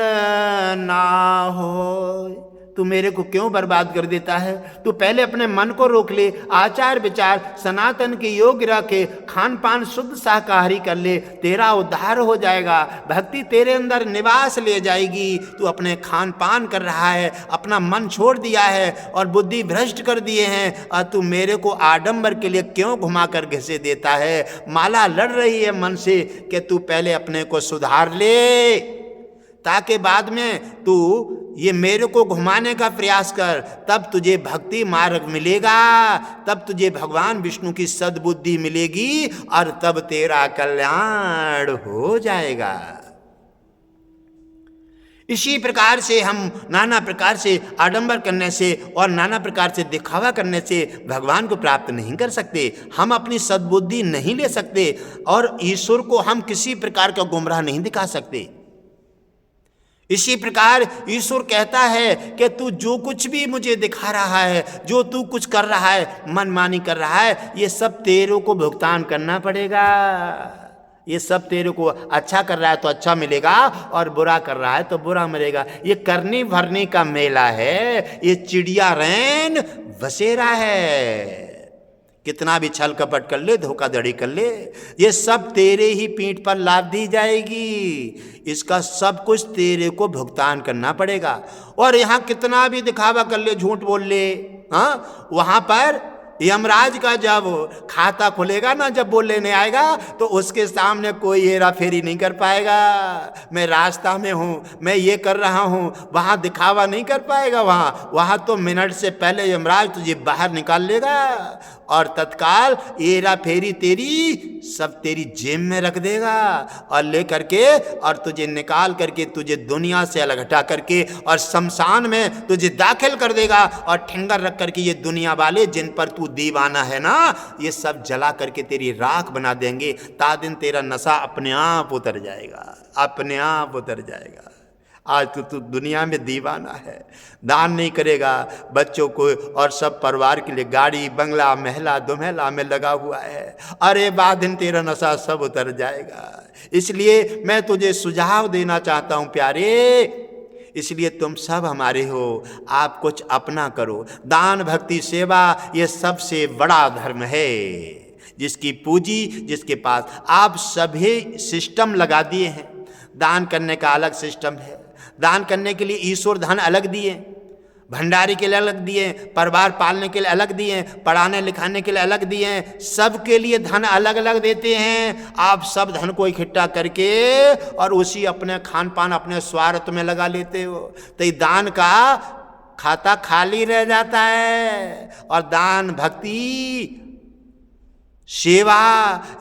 ना हो। तू मेरे को क्यों बर्बाद कर देता है? तू पहले अपने मन को रोक ले, आचार विचार सनातन के योग्य रखे, खान पान शुद्ध शाकाहारी कर ले, तेरा उद्धार हो जाएगा, भक्ति तेरे अंदर निवास ले जाएगी। तू अपने खान पान कर रहा है, अपना मन छोड़ दिया है और बुद्धि भ्रष्ट कर दिए हैं, और तू मेरे को आडंबर के लिए क्यों घुमा कर घिसे देता है? माला लड़ रही है मन से कि तू पहले अपने को सुधार ले, ताकि बाद में तू ये मेरे को घुमाने का प्रयास कर, तब तुझे भक्ति मार्ग मिलेगा, तब तुझे भगवान विष्णु की सद्बुद्धि मिलेगी और तब तेरा कल्याण हो जाएगा। इसी प्रकार से हम नाना प्रकार से आडंबर करने से और नाना प्रकार से दिखावा करने से भगवान को प्राप्त नहीं कर सकते। हम अपनी सद्बुद्धि नहीं ले सकते और ईश्वर को हम किसी प्रकार का गुमराह नहीं दिखा सकते। इसी प्रकार ईश्वर कहता है कि तू जो कुछ भी मुझे दिखा रहा है, जो तू कुछ कर रहा है, मनमानी कर रहा है, ये सब तेरे को भुगतान करना पड़ेगा। ये सब तेरे को अच्छा कर रहा है तो अच्छा मिलेगा और बुरा कर रहा है तो बुरा मिलेगा। ये करनी भरने का मेला है, ये चिड़िया रैन बसेरा है। कितना भी छल कपट कर ले, धोखाधड़ी कर ले, ये सब तेरे ही पीठ पर लाद दी जाएगी। इसका सब कुछ तेरे को भुगतान करना पड़ेगा। और यहाँ कितना भी दिखावा कर ले, झूठ बोल ले, हाँ, वहाँ पर यमराज का जब खाता खुलेगा ना, जब वो लेने आएगा तो उसके सामने कोई हेरा फेरी नहीं कर पाएगा। मैं रास्ता में हूँ, मैं ये कर रहा हूँ, वहाँ दिखावा नहीं कर पाएगा। वहाँ तो मिनट से पहले यमराज तुझे बाहर निकाल लेगा और तत्काल हेरा फेरी तेरी सब तेरी जेब में रख देगा और ले करके और तुझे निकाल करके तुझे दुनिया से अलग हटा करके और शमशान में तुझे दाखिल कर देगा और ठेंगर रख करके ये दुनिया वाले जिन पर तू दीवाना है ना, ये सब जला करके तेरी राख बना देंगे। ता दिन तेरा नशा अपने आप उतर जाएगा, अपने आप उतर जाएगा। आज तू दुनिया में दीवाना है, दान नहीं करेगा, बच्चों को और सब परिवार के लिए गाड़ी बंगला महला दुमहला में लगा हुआ है। अरे बाद दिन तेरा नशा सब उतर जाएगा। इसलिए मैं तुझे सुझाव देना चाहता हूँ प्यारे, इसलिए तुम सब हमारे हो, आप कुछ अपना करो। दान भक्ति सेवा ये सबसे बड़ा धर्म है, जिसकी पूंजी जिसके पास। आप सभी सिस्टम लगा दिए हैं, दान करने का अलग सिस्टम है, दान करने के लिए ईश्वर धन अलग दिए, भंडारी के लिए अलग दिए, परिवार पालने के लिए अलग दिए, पढ़ाने लिखाने के लिए अलग दिए, सबके लिए धन अलग अलग देते हैं। आप सब धन को इकट्ठा करके और उसी अपने खान पान अपने स्वार्थ में लगा लेते हो, तो ये दान का खाता खाली रह जाता है। और दान, भक्ति, सेवा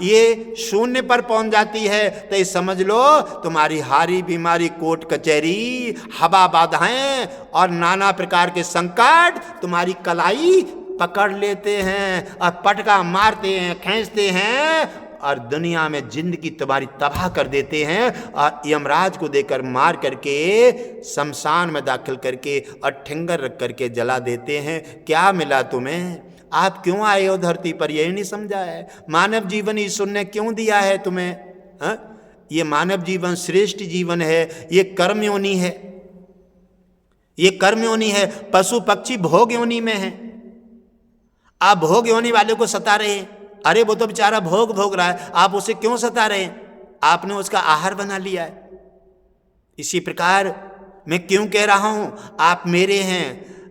ये शून्य पर पहुंच जाती है। तो ये समझ लो तुम्हारी हारी बीमारी, कोर्ट कचहरी, हवा बाधाएं और नाना प्रकार के संकट तुम्हारी कलाई पकड़ लेते हैं और पटका मारते हैं, खींचते हैं और दुनिया में जिंदगी तुम्हारी तबाह कर देते हैं और यमराज को देकर मार करके शमशान में दाखिल करके और ठिंगर रख करके जला देते हैं। क्या मिला तुम्हें? आप क्यों आए हो धरती पर? यही नहीं समझा है। मानव जीवन ईश्वर ने क्यों दिया है तुम्हें? ये मानव जीवन श्रेष्ठ जीवन है, ये कर्म योनि है, ये कर्म योनि है। पशु पक्षी भोग योनि में है। आप भोग योनि वाले को सता रहे हैं। अरे वो तो बेचारा भोग भोग रहा है, आप उसे क्यों सता रहे हैं? आपने उसका आहार बना लिया है। इसी प्रकार मैं क्यों कह रहा हूं, आप मेरे हैं।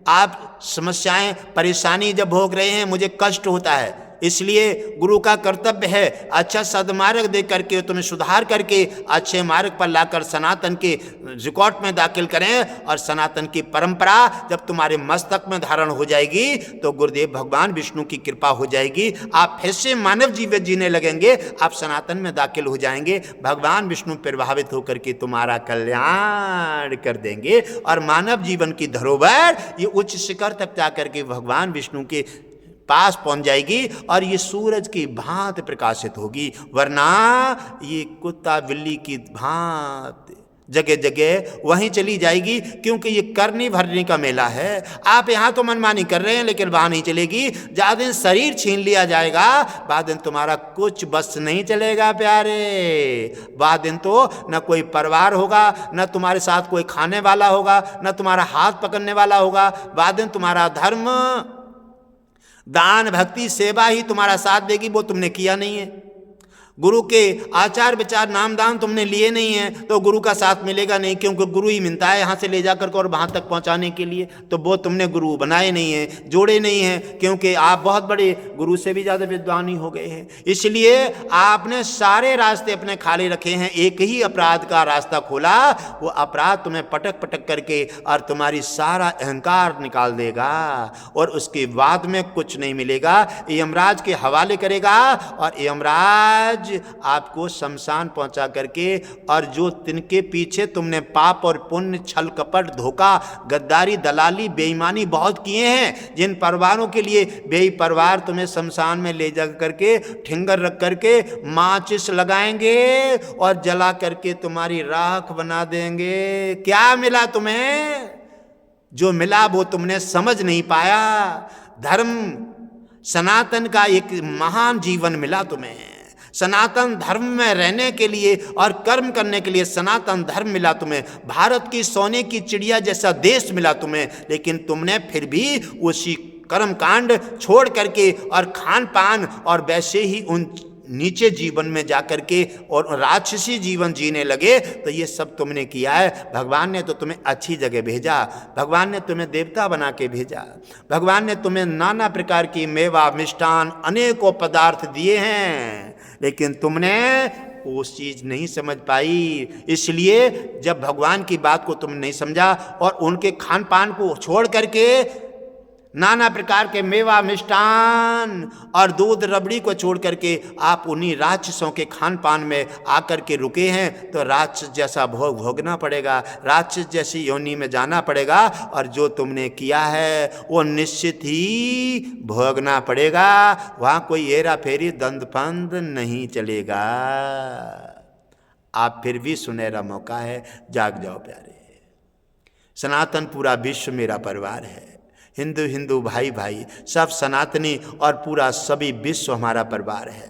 आप समस्याएं परेशानी जब भोग रहे हैं मुझे कष्ट होता है, इसलिए गुरु का कर्तव्य है अच्छा सदमार्ग दे करके तुम्हें सुधार करके अच्छे मार्ग पर लाकर सनातन के रिकॉर्ड में दाखिल करें। और सनातन की परंपरा जब तुम्हारे मस्तक में धारण हो जाएगी तो गुरुदेव भगवान विष्णु की कृपा हो जाएगी। आप फिर से मानव जीवन जीने लगेंगे, आप सनातन में दाखिल हो जाएंगे। भगवान विष्णु प्रभावित होकर के तुम्हारा कल्याण कर देंगे और मानव जीवन की धरोहर ये उच्च शिखर तक जाकर के भगवान विष्णु के पास पहुंच जाएगी और ये सूरज की भांति प्रकाशित होगी। वरना ये कुत्ता बिल्ली की भांति जगह जगह वहीं चली जाएगी, क्योंकि ये करनी भरने का मेला है। आप यहाँ तो मनमानी कर रहे हैं लेकिन वहाँ नहीं चलेगी। ज्यादा दिन शरीर छीन लिया जाएगा, बाद दिन तुम्हारा कुछ बस नहीं चलेगा प्यारे। बाद दिन तो न कोई परिवार होगा, न तुम्हारे साथ कोई खाने वाला होगा, न तुम्हारा हाथ पकड़ने वाला होगा। बाद दिन तुम्हारा धर्म, दान, भक्ति, सेवा ही तुम्हारा साथ देगी, वो तुमने किया नहीं है। गुरु के आचार विचार नाम दान तुमने लिए नहीं है तो गुरु का साथ मिलेगा नहीं, क्योंकि गुरु ही मिलता है यहाँ से ले जाकर और वहाँ तक पहुँचाने के लिए। तो वो तुमने गुरु बनाए नहीं हैं, जोड़े नहीं हैं, क्योंकि आप बहुत बड़े गुरु से भी ज़्यादा विद्वान ही हो गए हैं। इसलिए आपने सारे रास्ते अपने खाली रखे हैं, एक ही अपराध का रास्ता खोला। वो अपराध तुम्हें पटक पटक करके और तुम्हारी सारा अहंकार निकाल देगा और उसके बाद में कुछ नहीं मिलेगा। यमराज के हवाले करेगा और यमराज आपको शमशान पहुंचा करके, और जो तिनके पीछे तुमने पाप और पुण्य, छल कपट, धोखा, गद्दारी, दलाली, बेईमानी बहुत किए हैं, जिन परिवारों के लिए बेई परिवार तुम्हें शमशान में ले जा करके ठिंगर रख करके माचिस लगाएंगे और जला करके तुम्हारी राख बना देंगे। क्या मिला तुम्हें? जो मिला वो तुमने समझ नहीं पाया। धर्म सनातन का एक महान जीवन मिला तुम्हें। सनातन धर्म में रहने के लिए और कर्म करने के लिए सनातन धर्म मिला तुम्हें। भारत की सोने की चिड़िया जैसा देश मिला तुम्हें, लेकिन तुमने फिर भी उसी कर्म कांड छोड़ करके और खान पान और वैसे ही उन नीचे जीवन में जाकर के और राक्षसी जीवन जीने लगे। तो ये सब तुमने किया है। भगवान ने तो तुम्हें अच्छी जगह भेजा, भगवान ने तुम्हें देवता बना के भेजा, भगवान ने तुम्हें नाना प्रकार की मेवा, मिष्ठान, अनेकों पदार्थ दिए हैं, लेकिन तुमने वो चीज नहीं समझ पाई। इसलिए जब भगवान की बात को तुम नहीं समझा और उनके खान पान को छोड़ करके नाना प्रकार के मेवा, मिष्ठान और दूध, रबड़ी को छोड़ करके आप उन्हीं राक्षसों के खान पान में आकर के रुके हैं, तो राक्षस जैसा भोग भोगना पड़ेगा, राक्षस जैसी योनि में जाना पड़ेगा। और जो तुमने किया है वो निश्चित ही भोगना पड़ेगा। वहाँ कोई हेरा फेरी, दंड फंद नहीं चलेगा। आप फिर भी सुनहरा मौका है, जाग जाओ प्यारे। सनातन पूरा विश्व मेरा परिवार है। हिंदू हिंदू भाई भाई सब सनातनी और पूरा सभी विश्व हमारा परिवार है।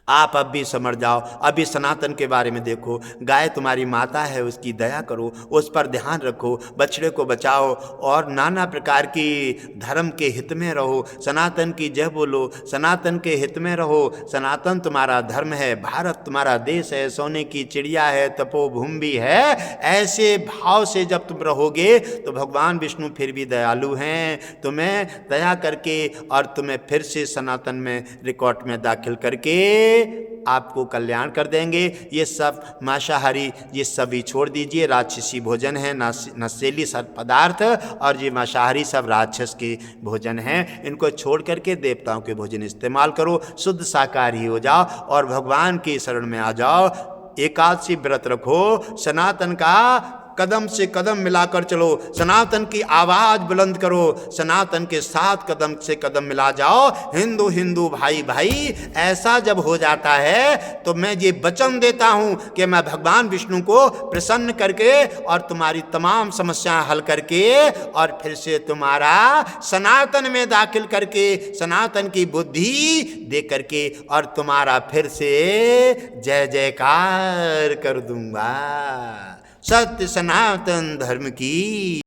आप अब भी समझ जाओ, अभी सनातन के बारे में देखो। गाय तुम्हारी माता है, उसकी दया करो, उस पर ध्यान रखो, बछड़े को बचाओ और नाना प्रकार की धर्म के हित में रहो। सनातन की जय बोलो, सनातन के हित में रहो। सनातन तुम्हारा धर्म है, भारत तुम्हारा देश है, सोने की चिड़िया है, तपोभूमि भी है। ऐसे भाव से जब तुम रहोगे तो भगवान विष्णु फिर भी दयालु हैं, तुम्हें दया करके और तुम्हें फिर से सनातन में रिकॉर्ड में दाखिल करके आपको कल्याण कर देंगे। ये सब मांसाहारी ये सभी छोड़ दीजिए, राक्षसी भोजन है, नशीली सब पदार्थ और ये मांसाहारी सब राक्षस के भोजन हैं। इनको छोड़ करके देवताओं के भोजन इस्तेमाल करो, शुद्ध शाकाहारी हो जाओ और भगवान की शरण में आ जाओ। एकादशी व्रत रखो, सनातन का कदम से कदम मिलाकर चलो, सनातन की आवाज बुलंद करो, सनातन के साथ कदम से कदम मिला जाओ। हिंदू हिंदू भाई भाई ऐसा जब हो जाता है तो मैं ये वचन देता हूं कि मैं भगवान विष्णु को प्रसन्न करके और तुम्हारी तमाम समस्याएं हल करके और फिर से तुम्हारा सनातन में दाखिल करके सनातन की बुद्धि दे करके और तुम्हारा फिर से जय जयकार कर दूंगा। सत्य सनातन धर्म की।